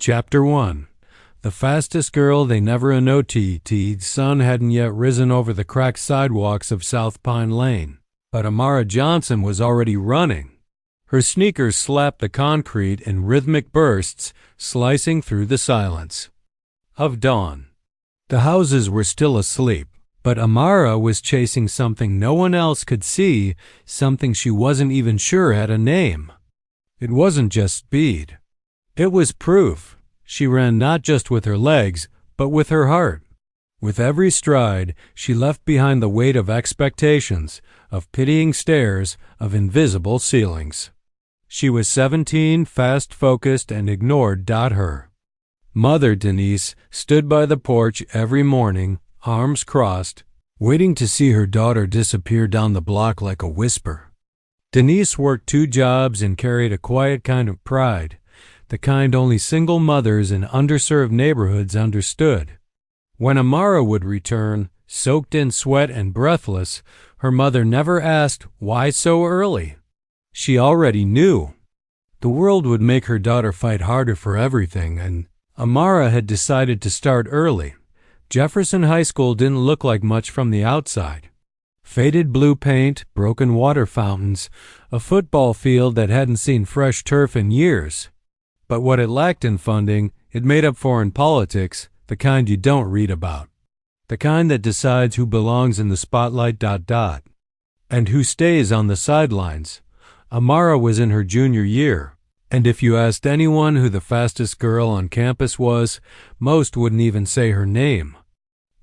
Chapter 1. The fastest girl they never noticed. Sun hadn't yet risen over the cracked sidewalks of South Pine Lane, but Amara Johnson was already running. Her sneakers slapped the concrete in rhythmic bursts, slicing through the silence of dawn. The houses were still asleep, but Amara was chasing something no one else could see, something she wasn't even sure had a name. It wasn't just speed. It was proof. She ran not just with her legs, but with her heart. With every stride, she left behind the weight of expectations, of pitying stares, of invisible ceilings. She was 17, fast-focused, and ignored her. Mother Denise stood by the porch every morning, arms crossed, waiting to see her daughter disappear down the block like a whisper. Denise worked 2 jobs and carried a quiet kind of pride, the kind only single mothers in underserved neighborhoods understood. When Amara would return, soaked in sweat and breathless, her mother never asked, "Why so early?" She already knew. The world would make her daughter fight harder for everything, and Amara had decided to start early. Jefferson High School didn't look like much from the outside. Faded blue paint, broken water fountains, a football field that hadn't seen fresh turf in years. But what it lacked in funding, it made up for in politics, the kind you don't read about. The kind that decides who belongs in the spotlight, and who stays on the sidelines. Amara was in her junior year, and if you asked anyone who the fastest girl on campus was, most wouldn't even say her name.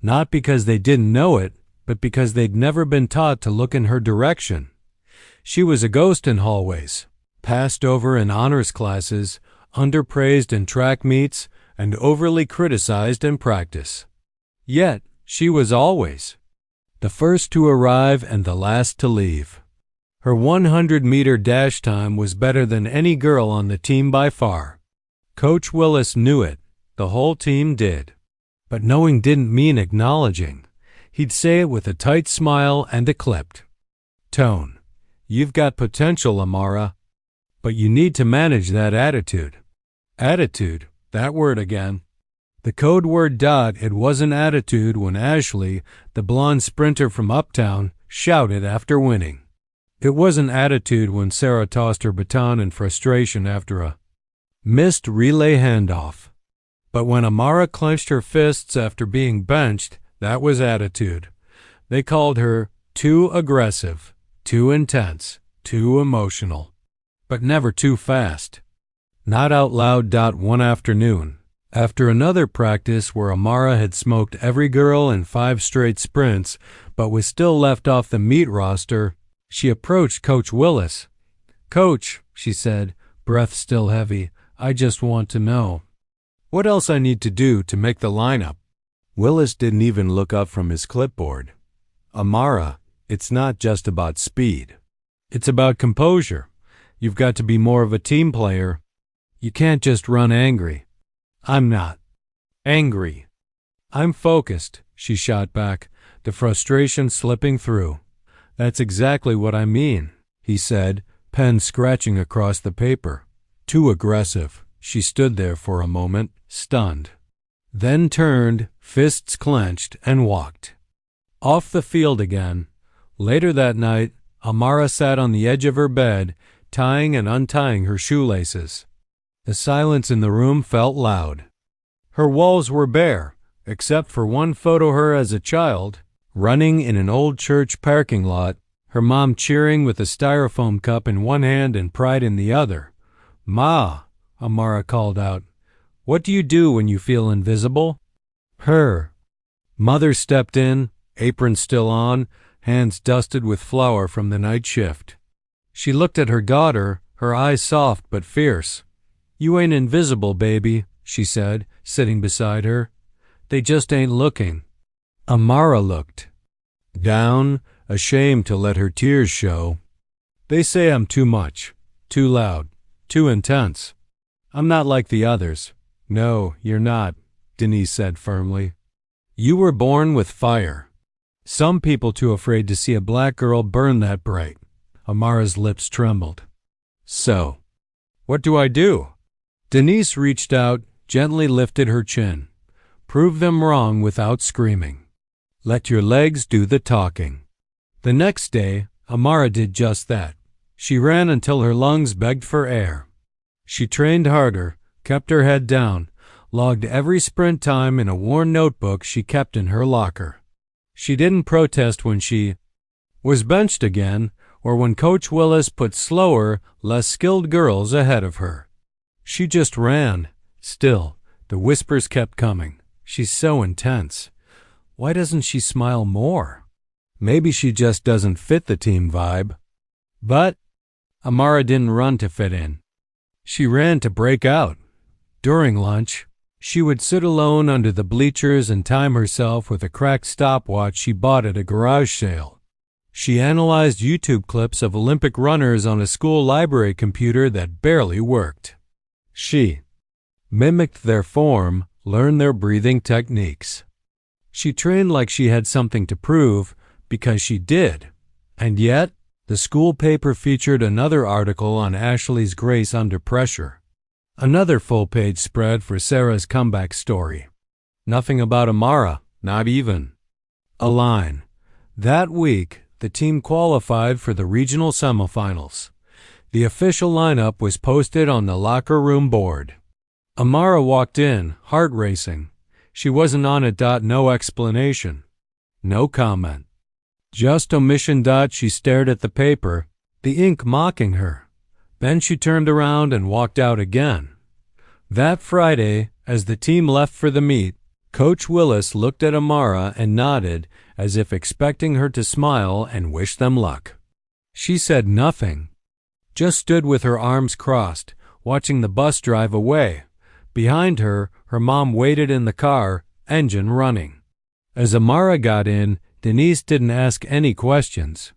Not because they didn't know it, but because they'd never been taught to look in her direction. She was a ghost in hallways, passed over in honors classes, underpraised in track meets, and overly criticized in practice. Yet, she was always the first to arrive and the last to leave. Her 100-meter dash time was better than any girl on the team by far. Coach Willis knew it. The whole team did. But knowing didn't mean acknowledging. He'd say it with a tight smile and a clipped tone. "You've got potential, Amara, but you need to manage that attitude." Attitude, that word again. The code word. It wasn't attitude when Ashley, the blonde sprinter from Uptown, shouted after winning. It wasn't attitude when Sarah tossed her baton in frustration after a missed relay handoff. But when Amara clenched her fists after being benched, that was attitude. They called her too aggressive, too intense, too emotional, but never too fast. Not out loud. One afternoon, after another practice where Amara had smoked every girl in 5 straight sprints but was still left off the meet roster, she approached Coach Willis. "Coach," she said, breath still heavy, "I just want to know what else I need to do to make the lineup." Willis didn't even look up from his clipboard. "Amara, it's not just about speed. It's about composure. You've got to be more of a team player. You can't just run angry." "I'm not angry. I'm focused," she shot back, the frustration slipping through. "That's exactly what I mean," he said, pen scratching across the paper. Too aggressive. She stood there for a moment, stunned. Then turned, fists clenched, and walked off the field again. Later that night, Amara sat on the edge of her bed, tying and untying her shoelaces. The silence in the room felt loud. Her walls were bare, except for one photo of her as a child, running in an old church parking lot, her mom cheering with a styrofoam cup in one hand and pride in the other. "Ma," Amara called out, "what do you do when you feel invisible?" Her mother stepped in, apron still on, hands dusted with flour from the night shift. She looked at her daughter, her eyes soft but fierce. "You ain't invisible, baby," she said, sitting beside her. "They just ain't looking." Amara looked down, ashamed to let her tears show. "They say I'm too much, too loud, too intense. I'm not like the others." "No, you're not," Denise said firmly. "You were born with fire. Some people too afraid to see a black girl burn that bright." Amara's lips trembled. "So, what do I do?" Denise reached out, gently lifted her chin. Prove them wrong without screaming. Let your legs do the talking. The next day, Amara did just that. She ran until her lungs begged for air. She trained harder, kept her head down, logged every sprint time in a worn notebook she kept in her locker. She didn't protest when she was benched again, or when Coach Willis put slower, less skilled girls ahead of her. She just ran. Still, the whispers kept coming. She's so intense. Why doesn't she smile more? Maybe she just doesn't fit the team vibe. But Amara didn't run to fit in. She ran to break out. During lunch, she would sit alone under the bleachers and time herself with a cracked stopwatch she bought at a garage sale. She analyzed YouTube clips of Olympic runners on a school library computer that barely worked. She mimicked their form, learned their breathing techniques. She trained like she had something to prove, because she did. And yet, the school paper featured another article on Ashley's grace under pressure. Another full-page spread for Sarah's comeback story. Nothing about Amara, not even a line. That week, the team qualified for the regional semifinals. The official lineup was posted on the locker room board. Amara walked in, heart racing. She wasn't on it. No explanation. No comment. Just omission. She stared at the paper, the ink mocking her. Then she turned around and walked out again. That Friday, as the team left for the meet, Coach Willis looked at Amara and nodded as if expecting her to smile and wish them luck. She said nothing, just stood with her arms crossed, watching the bus drive away. Behind her, her mom waited in the car, engine running. As Amara got in, Denise didn't ask any questions.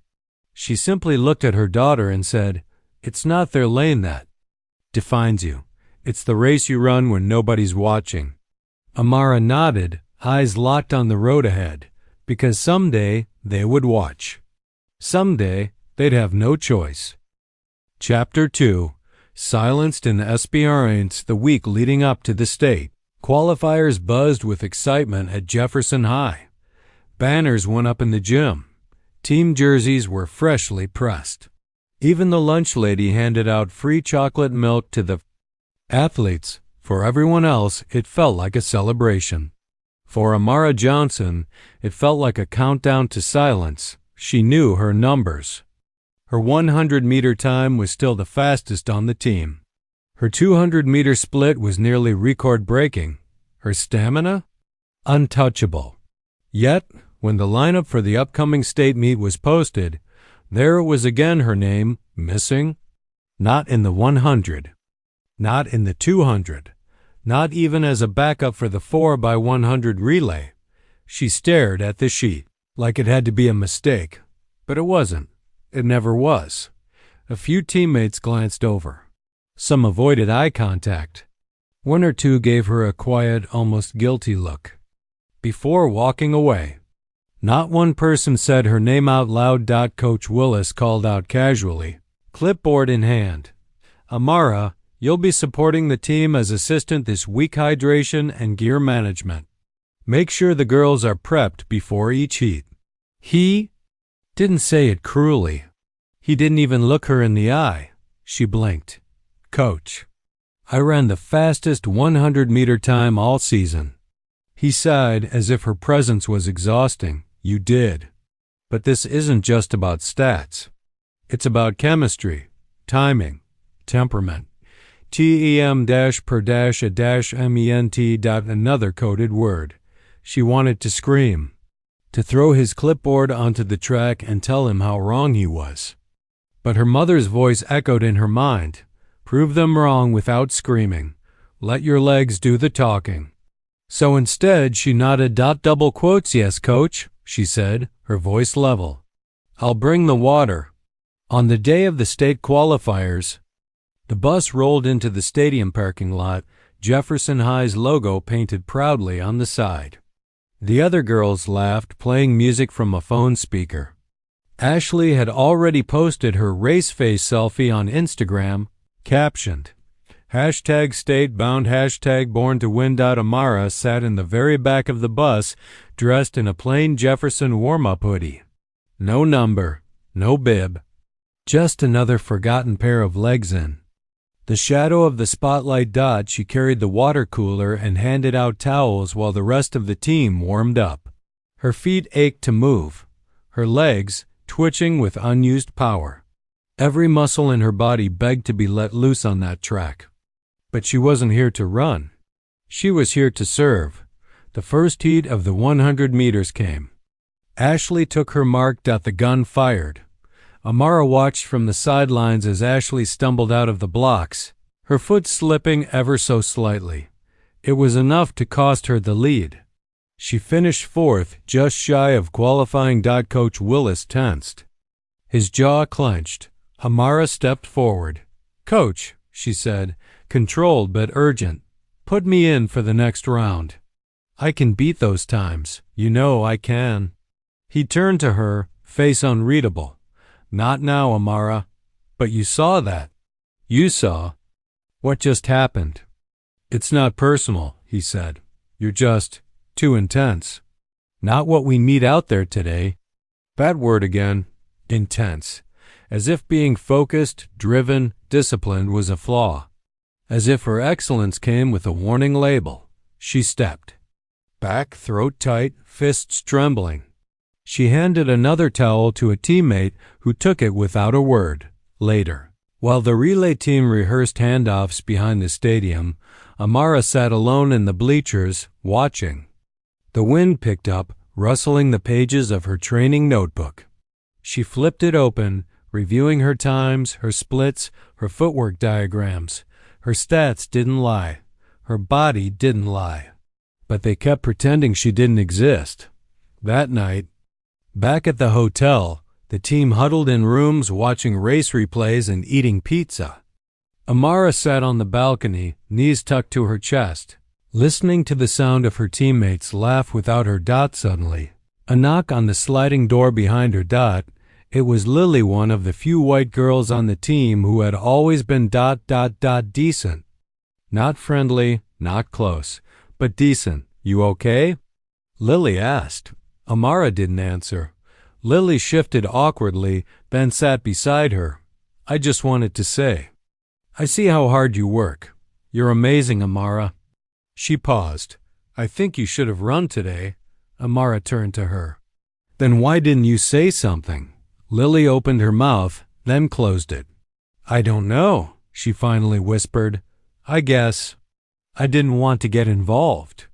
She simply looked at her daughter and said, "It's not their lane that defines you. It's the race you run when nobody's watching." Amara nodded, eyes locked on the road ahead, because someday they would watch. Someday they'd have no choice. Chapter 2. Silenced in Esperance. The week leading up to the state qualifiers buzzed with excitement at Jefferson High. Banners went up in the gym. Team jerseys were freshly pressed. Even the lunch lady handed out free chocolate milk to the athletes. For everyone else, it felt like a celebration. For Amara Johnson, it felt like a countdown to silence. She knew her numbers. Her 100-meter time was still the fastest on the team. Her 200-meter split was nearly record-breaking. Her stamina? Untouchable. Yet, when the lineup for the upcoming state meet was posted, there it was again, her name, missing. Not in the 100. Not in the 200. Not even as a backup for the 4x100 relay. She stared at the sheet, like it had to be a mistake. But it wasn't. It never was. A few teammates glanced over. Some avoided eye contact. One or two gave her a quiet, almost guilty look before walking away. Not one person said her name out loud. Coach Willis called out casually, clipboard in hand, "Amara, you'll be supporting the team as assistant this week. Hydration and gear management. Make sure the girls are prepped before each heat." He didn't say it cruelly. He didn't even look her in the eye. She blinked. "Coach, I ran the fastest 100-meter time all season." He sighed as if her presence was exhausting. "You did. But this isn't just about stats. It's about chemistry, timing, temperament. TEM-per-a-ment. Another coded word. She wanted to scream, to throw his clipboard onto the track and tell him how wrong he was. But her mother's voice echoed in her mind. Prove them wrong without screaming. Let your legs do the talking. So instead, she nodded. Double quotes, "Yes, coach," she said, her voice level. "I'll bring the water." On the day of the state qualifiers, the bus rolled into the stadium parking lot, Jefferson High's logo painted proudly on the side. The other girls laughed, playing music from a phone speaker. Ashley had already posted her race face selfie on Instagram, captioned, Hashtag state-bound, hashtag born to win. Amara sat in the very back of the bus, dressed in a plain Jefferson warm-up hoodie. No number, no bib, just another forgotten pair of legs in the shadow of the spotlight. She carried the water cooler and handed out towels while the rest of the team warmed up. Her feet ached to move, her legs twitching with unused power. Every muscle in her body begged to be let loose on that track. But she wasn't here to run. She was here to serve. The first heat of the 100 meters came. Ashley took her mark. The gun fired. Amara watched from the sidelines as Ashley stumbled out of the blocks, her foot slipping ever so slightly. It was enough to cost her the lead. She finished fourth, just shy of qualifying. Coach Willis tensed. His jaw clenched. Amara stepped forward. "Coach," she said, controlled but urgent, "put me in for the next round. I can beat those times. You know I can." He turned to her, face unreadable. "Not now, Amara. But you saw that. You saw. What just happened?" "It's not personal," he said. "You're just too intense. Not what we need out there today." That word again. Intense. As if being focused, driven, disciplined was a flaw. As if her excellence came with a warning label. She stepped back, throat tight, fists trembling. She handed another towel to a teammate who took it without a word. Later, while the relay team rehearsed handoffs behind the stadium, Amara sat alone in the bleachers, watching. The wind picked up, rustling the pages of her training notebook. She flipped it open, reviewing her times, her splits, her footwork diagrams. Her stats didn't lie. Her body didn't lie. But they kept pretending she didn't exist. That night, back at the hotel, the team huddled in rooms watching race replays and eating pizza. Amara sat on the balcony, knees tucked to her chest, listening to the sound of her teammates laugh without her. Suddenly, a knock on the sliding door behind her. It was Lily, one of the few white girls on the team who had always been decent. Not friendly, not close, but decent. "You okay?" Lily asked. Amara didn't answer. Lily shifted awkwardly, then sat beside her. "I just wanted to say, I see how hard you work. You're amazing, Amara." She paused. "I think you should have run today." Amara turned to her. "Then why didn't you say something?" Lily opened her mouth, then closed it. "I don't know," she finally whispered. "I guess I didn't want to get involved."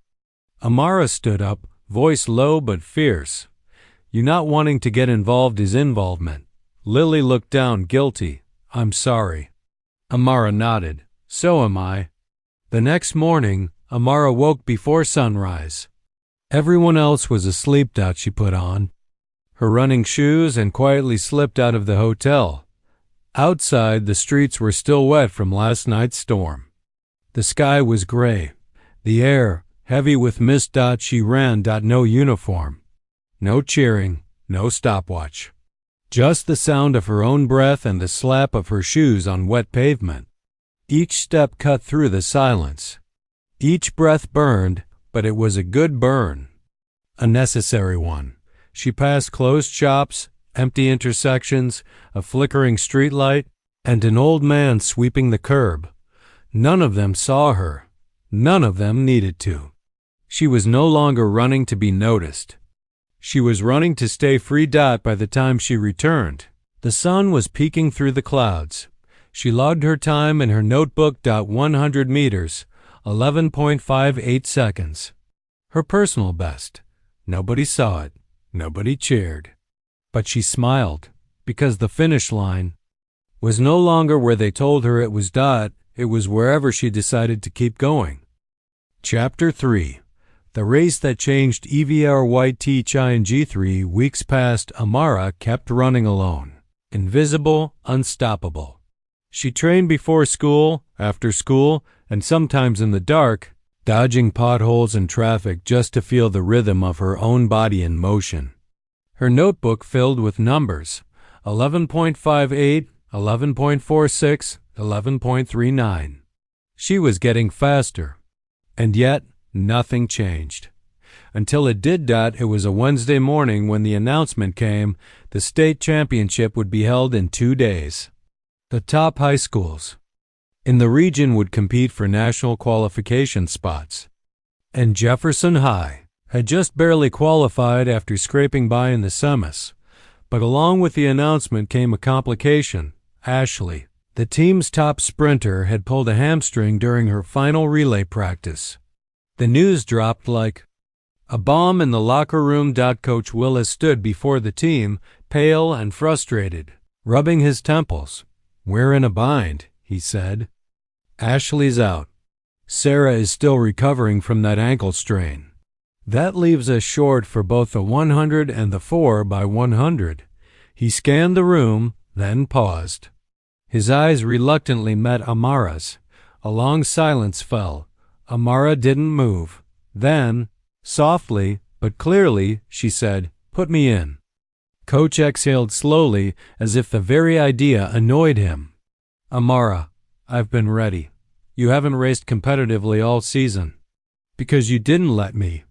Amara stood up, voice low but fierce. "You not wanting to get involved is involvement." Lily looked down, guilty. "I'm sorry." Amara nodded. "So am I." The next morning, Amara woke before sunrise. Everyone else was asleep. She put on her running shoes and quietly slipped out of the hotel. Outside, the streets were still wet from last night's storm. The sky was gray, the air heavy with mist. She ran. No uniform, no cheering, no stopwatch. Just the sound of her own breath and the slap of her shoes on wet pavement. Each step cut through the silence. Each breath burned, but it was a good burn. A necessary one. She passed closed shops, empty intersections, a flickering streetlight, and an old man sweeping the curb. None of them saw her. None of them needed to. She was no longer running to be noticed. She was running to stay free. By the time she returned, the sun was peeking through the clouds. She logged her time in her notebook. 100 meters, 11.58 seconds. Her personal best. Nobody saw it. Nobody cheered. But she smiled, because the finish line was no longer where they told her it was. It was wherever she decided to keep going. Chapter 3. The race that changed EVRYT. 3 weeks past, Amara kept running alone. Invisible, unstoppable. She trained before school, after school, and sometimes in the dark, dodging potholes and traffic just to feel the rhythm of her own body in motion. Her notebook filled with numbers: 11.58, 11.46, 11.39. She was getting faster. And yet, nothing changed. Until it did. It was a Wednesday morning when the announcement came the state championship would be held in 2 days. The top high schools in the region would compete for national qualification spots. And Jefferson High had just barely qualified after scraping by in the semis. But along with the announcement came a complication. Ashley, the team's top sprinter, had pulled a hamstring during her final relay practice. The news dropped like a bomb in the locker room. Coach Willis stood before the team, pale and frustrated, rubbing his temples. "We're in a bind," he said. "Ashley's out. Sarah is still recovering from that ankle strain. That leaves us short for both the 100 and the 4x100. He scanned the room, then paused. His eyes reluctantly met Amara's. A long silence fell. Amara didn't move. Then, softly but clearly, she said, "Put me in." Coach exhaled slowly, as if the very idea annoyed him. "Amara, I've been ready. You haven't raced competitively all season." "Because you didn't let me."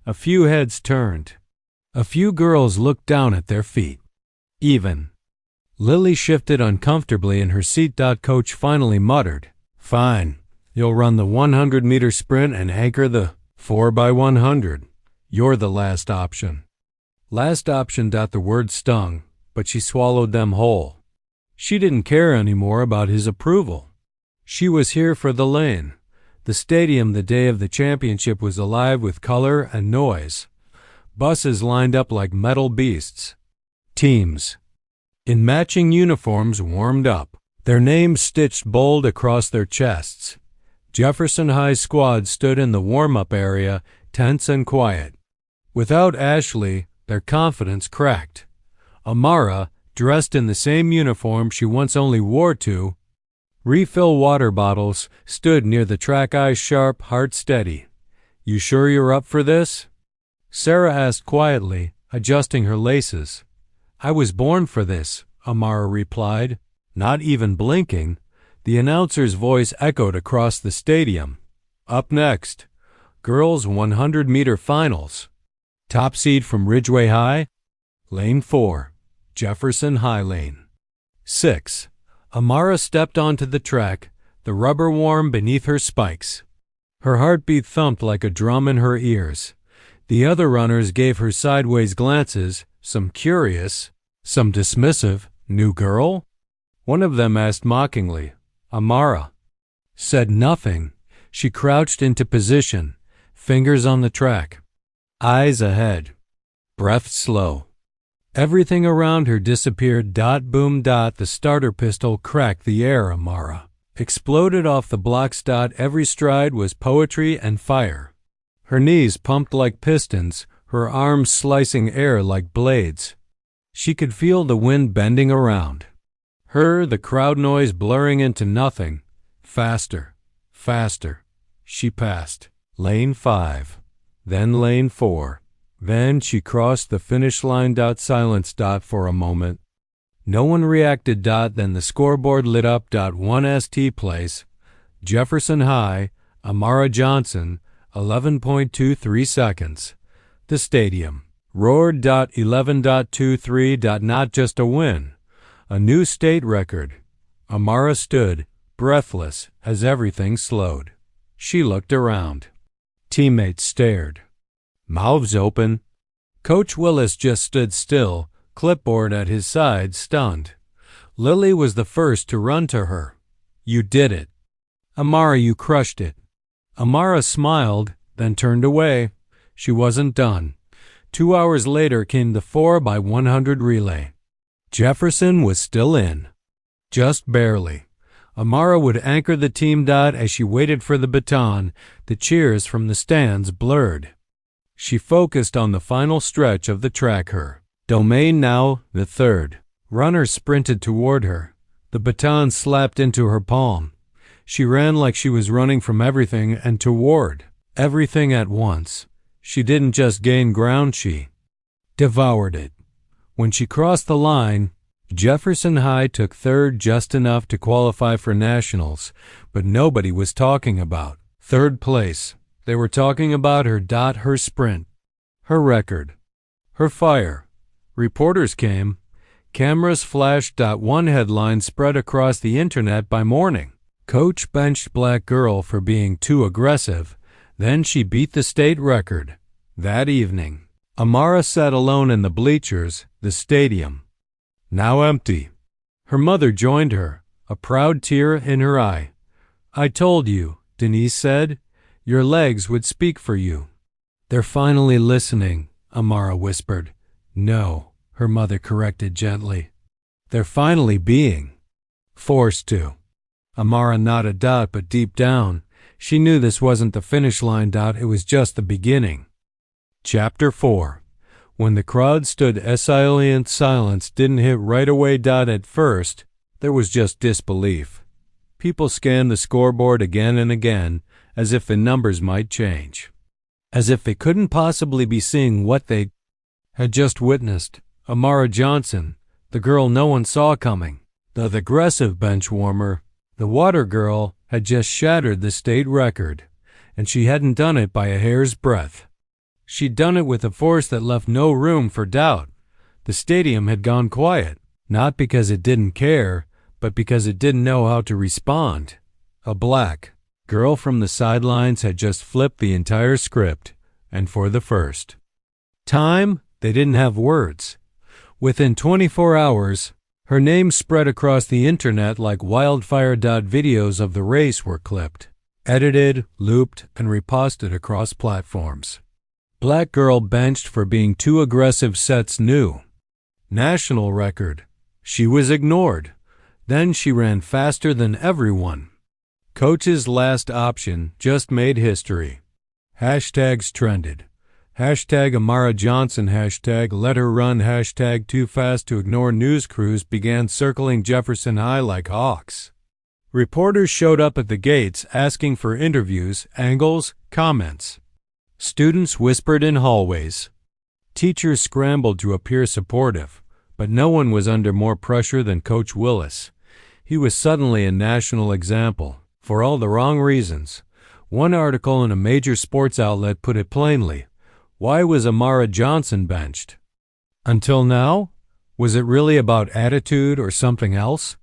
A few heads turned. A few girls looked down at their feet. Even. Lily shifted uncomfortably in her seat. Coach finally muttered, "Fine. You'll run the 100-meter sprint and anchor the 4x100. You're the last option." Last option. The word stung, but she swallowed them whole. She didn't care anymore about his approval. She was here for the lane. The stadium the day of the championship was alive with color and noise. Buses lined up like metal beasts. Teams in matching uniforms warmed up, their names stitched bold across their chests. Jefferson High's squad stood in the warm-up area, tense and quiet. Without Ashley, their confidence cracked. Amara, dressed in the same uniform she once only wore to refill water bottles, stood near the track, eyes sharp, heart steady. "You sure you're up for this?" Sarah asked quietly, adjusting her laces. "I was born for this," Amara replied, not even blinking. The announcer's voice echoed across the stadium. "Up next, girls 100-meter finals. Top seed from Ridgeway High, Lane 4, Jefferson High Lane. 6. Amara stepped onto the track, the rubber warm beneath her spikes. Her heartbeat thumped like a drum in her ears. The other runners gave her sideways glances, some curious, some dismissive. "New girl?" One of them asked mockingly. Amara said nothing. She crouched into position, fingers on the track, eyes ahead, breath slow. Everything around her disappeared. Boom. The starter pistol cracked the air. Amara exploded off the blocks. Every stride was poetry and fire. Her knees pumped like pistons, her arms slicing air like blades. She could feel the wind bending around her, the crowd noise blurring into nothing. Faster, faster. She passed Lane 5, then Lane 4. Then she crossed the finish line. Silence. For a moment. No one reacted. Then the scoreboard lit up. 1 St. place. Jefferson High, Amara Johnson, 11.23 seconds. The stadium roared. 11.23. Not just a win, a new state record. Amara stood, breathless, as everything slowed. She looked around. Teammates stared, mouths open. Coach Willis just stood still, clipboard at his side, stunned. Lily was the first to run to her. "You did it. Amara, you crushed it." Amara smiled, then turned away. She wasn't done. 2 hours later came the 4x100 relay. Jefferson was still in. Just barely. Amara would anchor the team. As she waited for the baton, the cheers from the stands blurred. She focused on the final stretch of the track. Her domain now, the third. Runners sprinted toward her. The baton slapped into her palm. She ran like she was running from everything and toward everything at once. She didn't just gain ground, she devoured it. When she crossed the line, Jefferson High took third, just enough to qualify for nationals, but nobody was talking about third place. They were talking about her sprint, her record, her fire. Reporters came. Cameras flashed. One headline spread across the internet by morning. Coach benched black girl for being too aggressive. Then she beat the state record. That evening, Amara sat alone in the bleachers, the stadium, now empty. Her mother joined her, a proud tear in her eye. "I told you," Denise said. "Your legs would speak for you." "They're finally listening," Amara whispered. "No," her mother corrected gently. "They're finally being forced to." Amara nodded. But deep down, she knew this wasn't the finish line. It was just the beginning. Chapter 4. When the crowd stood silent, silence didn't hit right away. At first, there was just disbelief. People scanned the scoreboard again and again, as if the numbers might change. As if they couldn't possibly be seeing what they had just witnessed. Amara Johnson, the girl no one saw coming, the aggressive bench warmer, the water girl, had just shattered the state record, and she hadn't done it by a hair's breadth. She'd done it with a force that left no room for doubt. The stadium had gone quiet, not because it didn't care, but because it didn't know how to respond. A black girl from the sidelines had just flipped the entire script, and for the first time, they didn't have words. Within 24 hours, her name spread across the internet like wildfire. Videos of the race were clipped, edited, looped, and reposted across platforms. Black girl benched for being too aggressive, sets new national record. She was ignored. Then she ran faster than everyone. Coach's last option just made history. Hashtags trended. Hashtag Amara Johnson. Hashtag let her run. Hashtag too fast to ignore. News crews began circling Jefferson High like hawks. Reporters showed up at the gates asking for interviews, angles, comments. Students whispered in hallways. Teachers scrambled to appear supportive, but no one was under more pressure than Coach Willis. He was suddenly a national example, for all the wrong reasons. One article in a major sports outlet put it plainly. Why was Amara Johnson benched? Until now? Was it really about attitude or something else?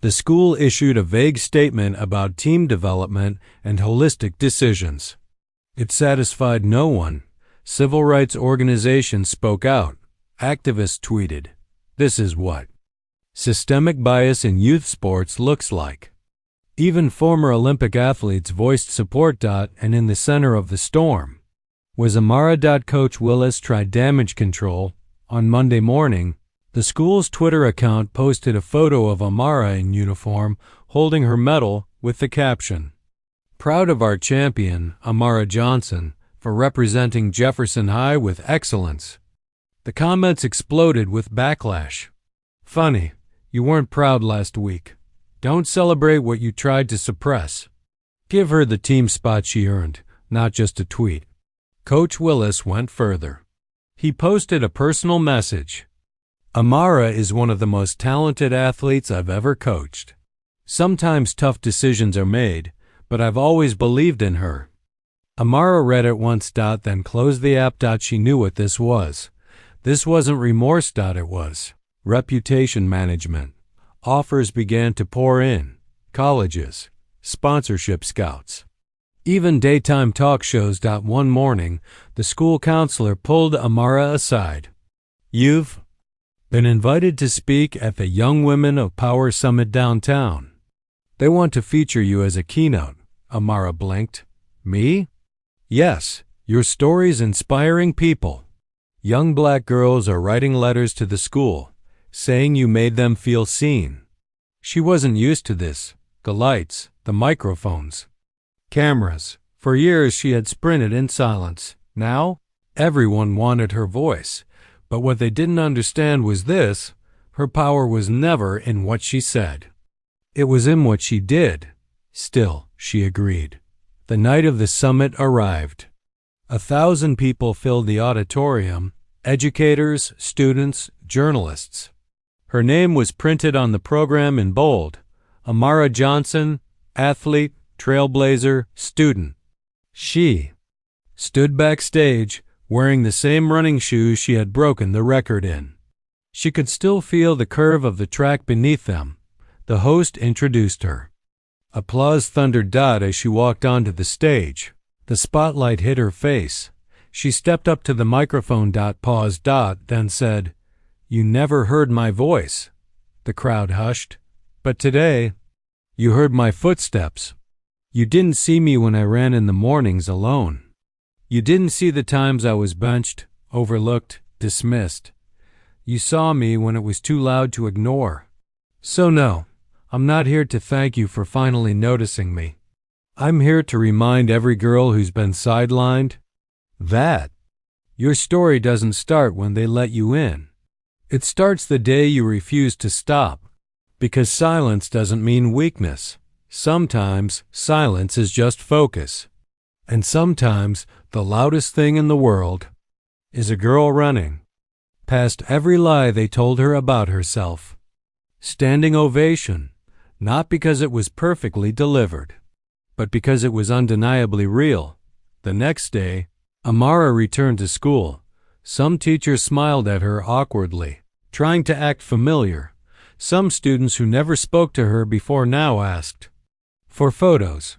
The school issued a vague statement about team development and holistic decisions. It satisfied no one. Civil rights organizations spoke out. Activists tweeted, "This is what systemic bias in youth sports looks like." Even former Olympic athletes voiced support. And in the center of the storm was Amara. Coach Willis tried damage control. On Monday morning, the school's Twitter account posted a photo of Amara in uniform holding her medal with the caption, "Proud of our champion, Amara Johnson, for representing Jefferson High with excellence." The comments exploded with backlash. "Funny, you weren't proud last week. Don't celebrate what you tried to suppress. Give her the team spot she earned, not just a tweet." Coach Willis went further. He posted a personal message. "Amara is one of the most talented athletes I've ever coached. Sometimes tough decisions are made, but I've always believed in her." Amara read it once. Then closed the app. She knew what this was. This wasn't remorse. It was reputation management. Offers began to pour in. Colleges, sponsorship scouts, even daytime talk shows. One morning, the school counselor pulled Amara aside. "You've been invited to speak at the Young Women of Power Summit downtown. They want to feature you as a keynote." Amara blinked. "Me?" "Yes, your story's inspiring people. Young black girls are writing letters to the school, saying you made them feel seen." She wasn't used to this. The lights, the microphones, cameras. For years she had sprinted in silence. Now, everyone wanted her voice. But what they didn't understand was this: her power was never in what she said. It was in what she did. Still, she agreed. The night of the summit arrived. 1,000 people filled the auditorium, educators, students, journalists. Her name was printed on the program in bold. Amara Johnson, athlete, trailblazer, student. She stood backstage, wearing the same running shoes she had broken the record in. She could still feel the curve of the track beneath them. The host introduced her. Applause thundered as she walked onto the stage. The spotlight hit her face. She stepped up to the microphone, paused, then said, "You never heard my voice." The crowd hushed. "But today, you heard my footsteps. You didn't see me when I ran in the mornings alone. You didn't see the times I was benched, overlooked, dismissed. You saw me when it was too loud to ignore. So no, I'm not here to thank you for finally noticing me. I'm here to remind every girl who's been sidelined that your story doesn't start when they let you in. It starts the day you refuse to stop. Because silence doesn't mean weakness. Sometimes silence is just focus. And sometimes the loudest thing in the world is a girl running past every lie they told her about herself. Standing ovation, not because it was perfectly delivered, but because it was undeniably real. The next day, Amara returned to school. Some teachers smiled at her awkwardly, trying to act familiar. Some students who never spoke to her before now asked for photos.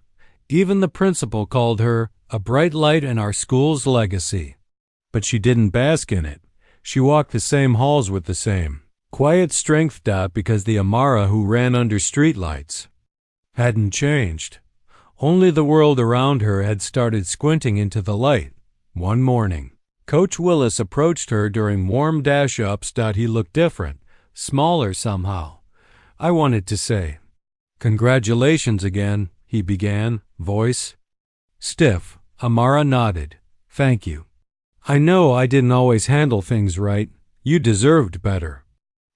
Even the principal called her a bright light in our school's legacy. But she didn't bask in it. She walked the same halls with the same quiet strength, because the Amara who ran under streetlights hadn't changed. Only the world around her had started squinting into the light. One morning, Coach Willis approached her during warm dash-ups. He looked different, smaller somehow. I wanted to say, "Congratulations again," he began, voice stiff. Amara nodded. "Thank you. I know I didn't always handle things right. You deserved better."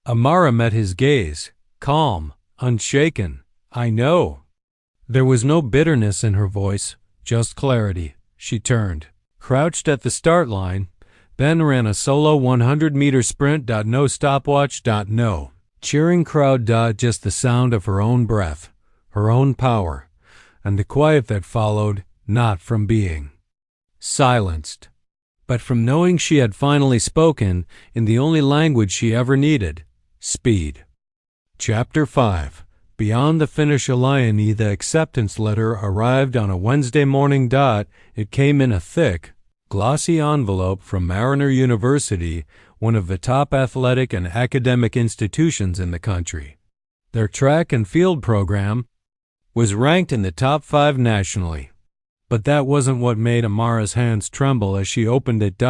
Amara met his gaze, calm, unshaken. "I know." There was no bitterness in her voice, just clarity. She turned, crouched at the start line, then ran a solo 100-meter sprint. No stopwatch. No cheering crowd. Just the sound of her own breath, her own power, and the quiet that followed, not from being silenced, but from knowing she had finally spoken in the only language she ever needed: speed. Chapter 5. Beyond the finish line. The acceptance letter arrived on a Wednesday morning. It came in a thick, glossy envelope from Mariner University, one of the top athletic and academic institutions in the country. Their track and field program was ranked in the top 5 nationally. But that wasn't what made Amara's hands tremble as she opened it.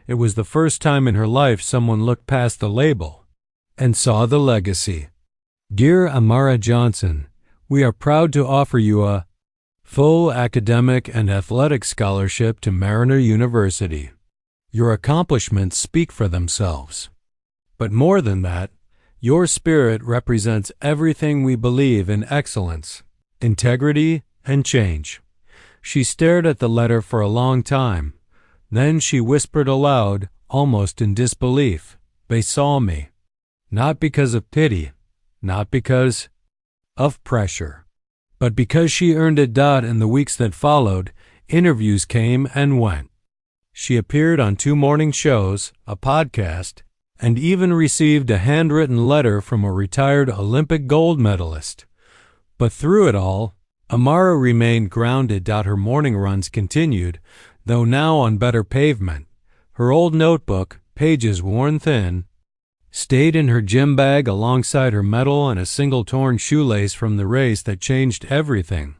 It was the first time in her life someone looked past the label and saw the legacy. Dear Amara Johnson, we are proud to offer you a full academic and athletic scholarship to Mariner University. Your accomplishments speak for themselves. But more than that, your spirit represents everything we believe in: excellence, integrity, and change. She stared at the letter for a long time. Then she whispered aloud, almost in disbelief, "They saw me. Not because of pity, not because of pressure, but because she earned it." In the weeks that followed, interviews came and went. She appeared on 2 morning shows, a podcast, and even received a handwritten letter from a retired Olympic gold medalist. But through it all, Amara remained grounded. Her morning runs continued, though now on better pavement. Her old notebook, pages worn thin, stayed in her gym bag alongside her medal and a single torn shoelace from the race that changed everything.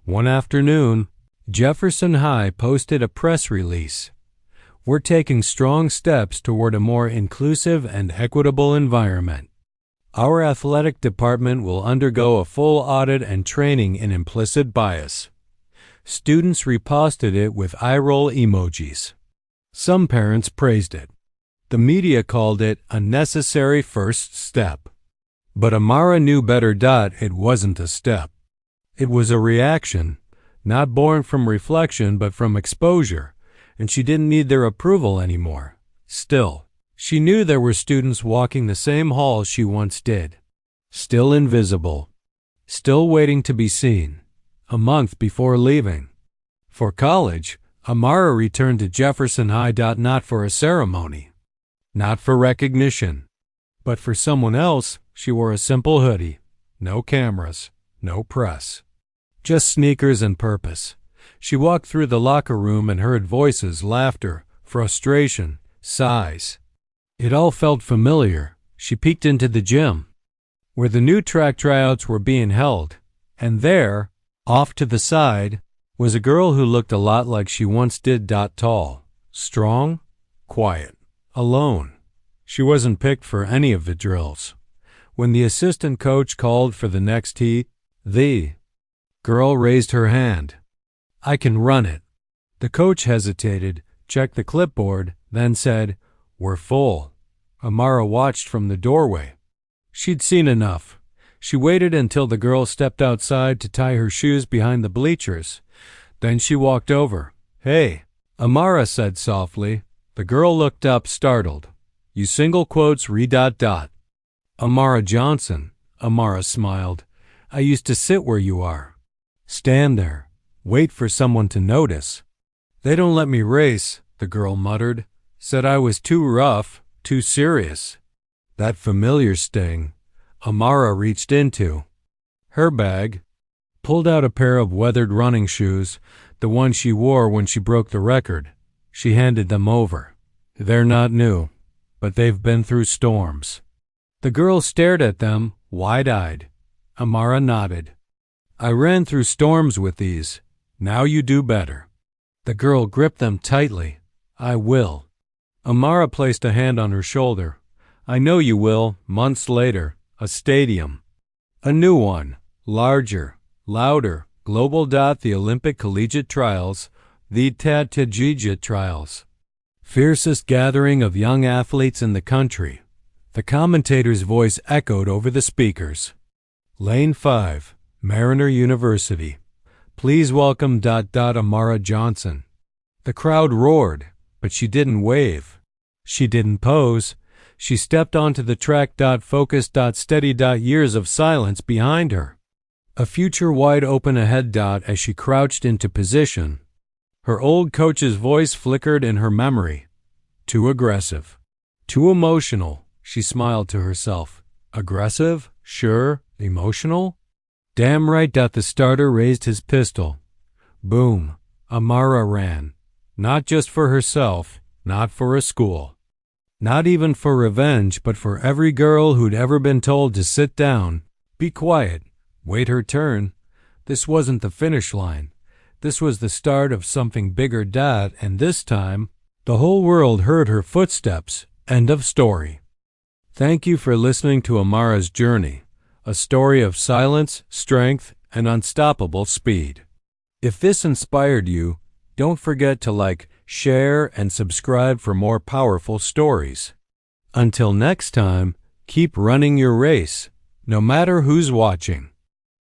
One afternoon, Jefferson High posted a press release. "We're taking strong steps toward a more inclusive and equitable environment. Our athletic department will undergo a full audit and training in implicit bias." Students reposted it with eye-roll emojis. Some parents praised it. The media called it a necessary first step. But Amara knew better. It wasn't a step. It was a reaction, not born from reflection but from exposure, and she didn't need their approval anymore. Still, She knew there were students walking the same halls she once did, still invisible, still waiting to be seen, a month before leaving. For college, Amara returned to Jefferson High. Not for a ceremony, not for recognition, but for someone else. She wore a simple hoodie, no cameras, no press, just sneakers and purpose. She walked through the locker room and heard voices, laughter, frustration, sighs. It all felt familiar. She peeked into the gym, where the new track tryouts were being held, and there, off to the side, was a girl who looked a lot like she once did. Tall, strong, quiet, alone. She wasn't picked for any of the drills. When the assistant coach called for the next heat, the girl raised her hand. "I can run it." The coach hesitated, checked the clipboard, then said, "We're full." Amara watched from the doorway. She'd seen enough. She waited until the girl stepped outside to tie her shoes behind the bleachers. Then she walked over. "Hey," Amara said softly. The girl looked up, startled. "You single quotes re ... Amara Johnson." Amara smiled. "I used to sit where you are. Stand there. Wait for someone to notice." "They don't let me race," the girl muttered. "Said I was too rough, too serious." That familiar sting. Amara reached into her bag, pulled out a pair of weathered running shoes, the ones she wore when she broke the record. She handed them over. "They're not new, but they've been through storms." The girl stared at them, wide-eyed. Amara nodded. "I ran through storms with these. Now you do better." The girl gripped them tightly. "I will." Amara placed a hand on her shoulder. "I know you will." Months later, a stadium. A new one, larger, louder, global. The Olympic Collegiate Trials, the Collegiate Trials. Fiercest gathering of young athletes in the country. The commentator's voice echoed over the speakers. Lane 5, Mariner University. Please welcome ... Amara Johnson. The crowd roared, but she didn't wave. She didn't pose. She stepped onto the track. Focused. Steady. Years of silence behind her. A future wide open ahead. As she crouched into position, her old coach's voice flickered in her memory. Too aggressive. Too emotional. She smiled to herself. Aggressive? Sure. Emotional? Damn right. The starter raised his pistol. Boom. Amara ran. Not just for herself, not for a school, not even for revenge, but for every girl who'd ever been told to sit down, be quiet, wait her turn. This wasn't the finish line. This was the start of something bigger. And this time, the whole world heard her footsteps. End of story. Thank you for listening to Amara's journey, a story of silence, strength, and unstoppable speed. If this inspired you, don't forget to like, share, and subscribe for more powerful stories. Until next time, keep running your race, no matter who's watching.